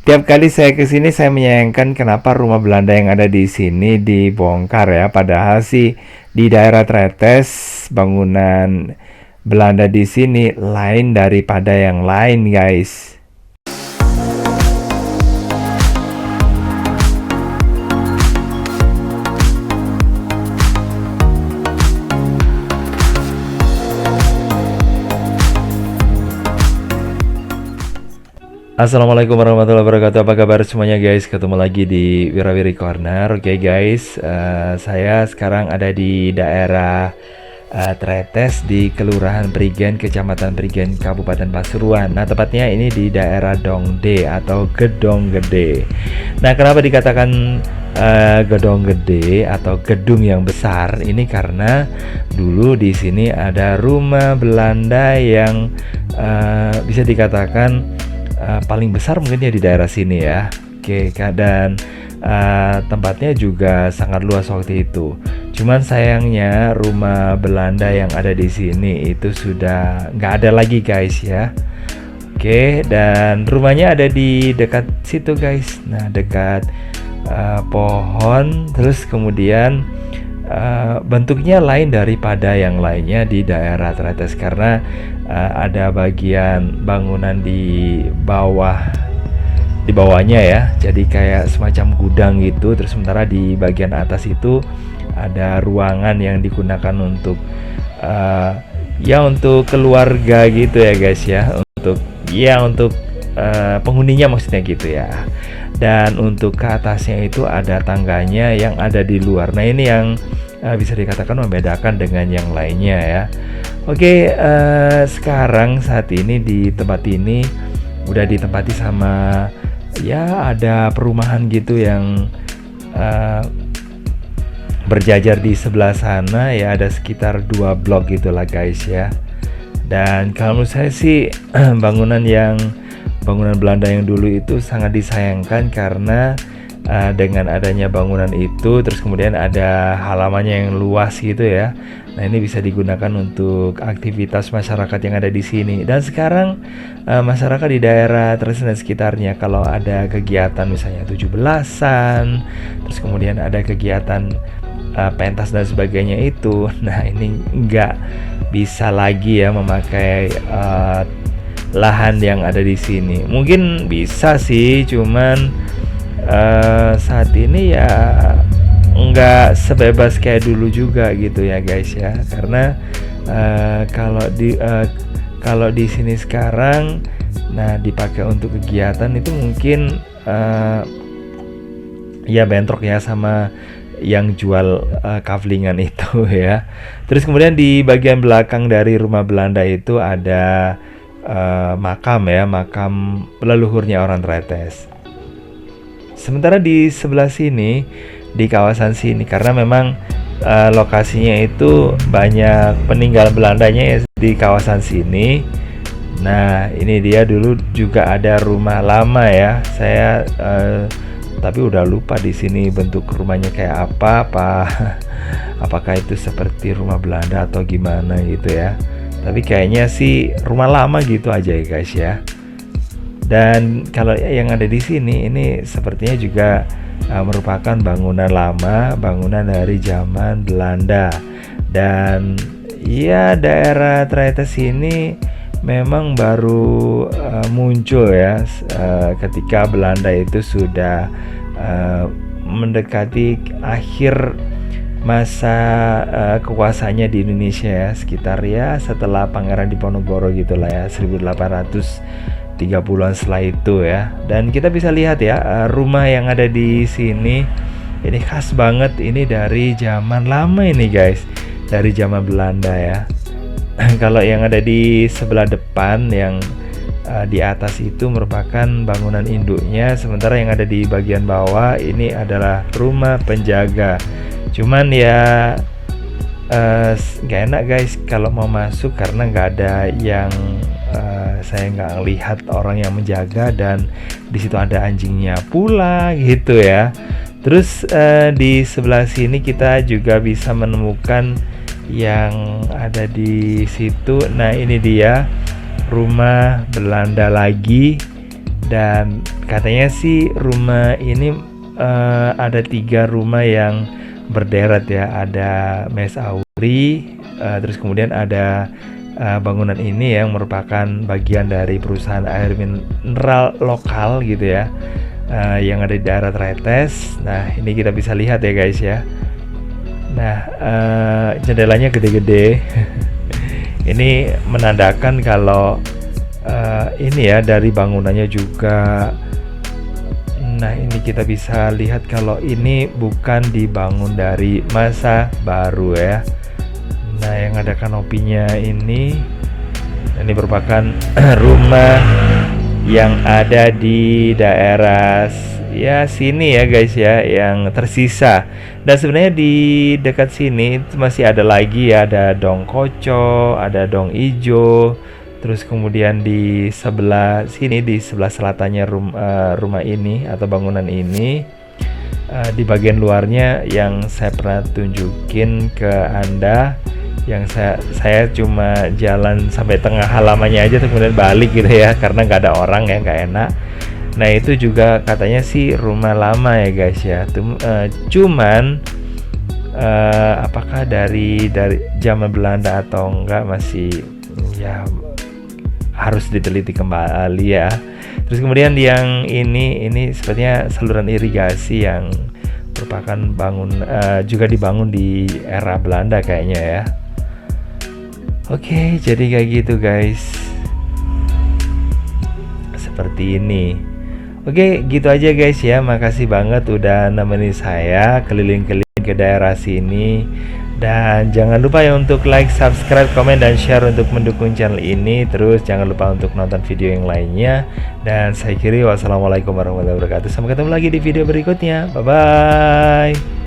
Tiap kali saya ke sini saya menyayangkan kenapa rumah Belanda yang ada di sini dibongkar ya. Padahal sih di daerah Tretes bangunan Belanda di sini lain daripada yang lain, guys. Assalamualaikum warahmatullahi wabarakatuh. Apa kabar semuanya, guys? Ketemu lagi di Wirawiri Corner. Oke, guys, saya sekarang ada di daerah Tretes di Kelurahan Prigen, Kecamatan Prigen, Kabupaten Pasuruan. Nah, tepatnya ini di daerah Dongde atau Gedong Gede. Nah, kenapa dikatakan Gedong Gede atau gedung yang besar? Ini karena dulu di sini ada rumah Belanda yang bisa dikatakan paling besar mungkin ya di daerah sini ya. Oke, dan tempatnya juga sangat luas waktu itu. Cuman sayangnya rumah Belanda yang ada di sini itu sudah nggak ada lagi, guys ya. Oke, dan rumahnya ada di dekat situ, guys. Nah, dekat pohon. Terus kemudian bentuknya lain daripada yang lainnya di daerah Tretes karena ada bagian bangunan di bawahnya ya, jadi kayak semacam gudang gitu. Terus sementara di bagian atas itu ada ruangan yang digunakan untuk untuk keluarga gitu ya, guys ya, untuk penghuninya maksudnya gitu ya. Dan untuk ke atasnya itu ada tangganya yang ada di luar. Nah, ini yang bisa dikatakan membedakan dengan yang lainnya ya. Oke, sekarang saat ini di tempat ini udah ditempati sama ya ada perumahan gitu yang berjajar di sebelah sana ya, ada sekitar 2 blok gitulah, guys ya. Dan kalau menurut saya sih bangunan Belanda yang dulu itu sangat disayangkan karena dengan adanya bangunan itu terus kemudian ada halamannya yang luas gitu ya. Nah, ini bisa digunakan untuk aktivitas masyarakat yang ada di sini. Dan sekarang masyarakat di daerah Tretes dan sekitarnya kalau ada kegiatan misalnya 17-an, terus kemudian ada kegiatan pentas dan sebagainya itu. Nah, ini nggak bisa lagi ya memakai lahan yang ada di sini. Mungkin bisa sih, cuman saat ini ya nggak sebebas kayak dulu juga gitu ya, guys ya. Karena kalau di sini sekarang, nah dipakai untuk kegiatan itu mungkin ya bentrok ya sama yang jual kaflingan itu ya. Terus kemudian di bagian belakang dari rumah Belanda itu ada makam leluhurnya orang Tretes. Sementara di sebelah sini, di kawasan sini, karena memang lokasinya itu banyak peninggalan Belandanya ya di kawasan sini. Nah, ini dia dulu juga ada rumah lama ya. Saya tapi udah lupa di sini bentuk rumahnya kayak apa. Apakah itu seperti rumah Belanda atau gimana gitu ya. Tapi kayaknya sih rumah lama gitu aja ya, guys ya. Dan kalau yang ada di sini ini sepertinya juga merupakan bangunan lama, bangunan dari zaman Belanda. Dan ya daerah Tretes ini memang baru muncul ya ketika Belanda itu sudah mendekati akhir masa kekuasaannya di Indonesia ya, sekitar ya setelah Pangeran Diponegoro gitulah ya, 1830-an setelah itu ya. Dan kita bisa lihat ya rumah yang ada di sini ini khas banget, ini dari zaman lama ini, guys, dari zaman Belanda ya. Kalau yang ada di sebelah depan yang di atas itu merupakan bangunan induknya, sementara yang ada di bagian bawah ini adalah rumah penjaga. Cuman ya nggak enak, guys, kalau mau masuk karena nggak ada yang saya nggak lihat orang yang menjaga, dan di situ ada anjingnya pula gitu ya. Terus di sebelah sini kita juga bisa menemukan yang ada di situ. Nah, ini dia rumah Belanda lagi Dan katanya sih rumah ini ada 3 rumah yang berderet ya, ada Mes Auri, terus kemudian ada bangunan ini yang merupakan bagian dari perusahaan air mineral lokal gitu ya, yang ada di daerah Tretes. Nah ini kita bisa lihat ya guys ya. Nah jendelanya gede-gede. Ini menandakan kalau ini ya dari bangunannya juga. Nah ini kita bisa lihat kalau ini bukan dibangun dari masa baru ya. Nah yang ada kanopinya ini merupakan rumah yang ada di daerah ya sini ya guys ya, yang tersisa. Dan sebenarnya di dekat sini masih ada lagi ya, ada Dong Koco, ada Dong Ijo. Terus kemudian di sebelah sini, di sebelah selatannya rumah ini atau bangunan ini, di bagian luarnya yang saya pernah tunjukin ke Anda, yang saya cuma jalan sampai tengah halamannya aja terus kemudian balik gitu ya, karena nggak ada orang ya, nggak enak. Nah itu juga katanya sih rumah lama ya guys ya. Cuman apakah dari zaman Belanda atau enggak masih ya harus diteliti kembali ya. Terus kemudian yang ini sepertinya saluran irigasi yang merupakan juga dibangun di era Belanda kayaknya ya. Oke, jadi kayak gitu guys. Seperti ini. Oke, gitu aja guys ya. Makasih banget udah nemenin saya keliling-keliling ke daerah sini. Dan jangan lupa ya untuk like, subscribe, komen, dan share untuk mendukung channel ini. Terus jangan lupa untuk nonton video yang lainnya. Dan saya kiri wassalamualaikum warahmatullahi wabarakatuh. Sampai ketemu lagi di video berikutnya. Bye-bye.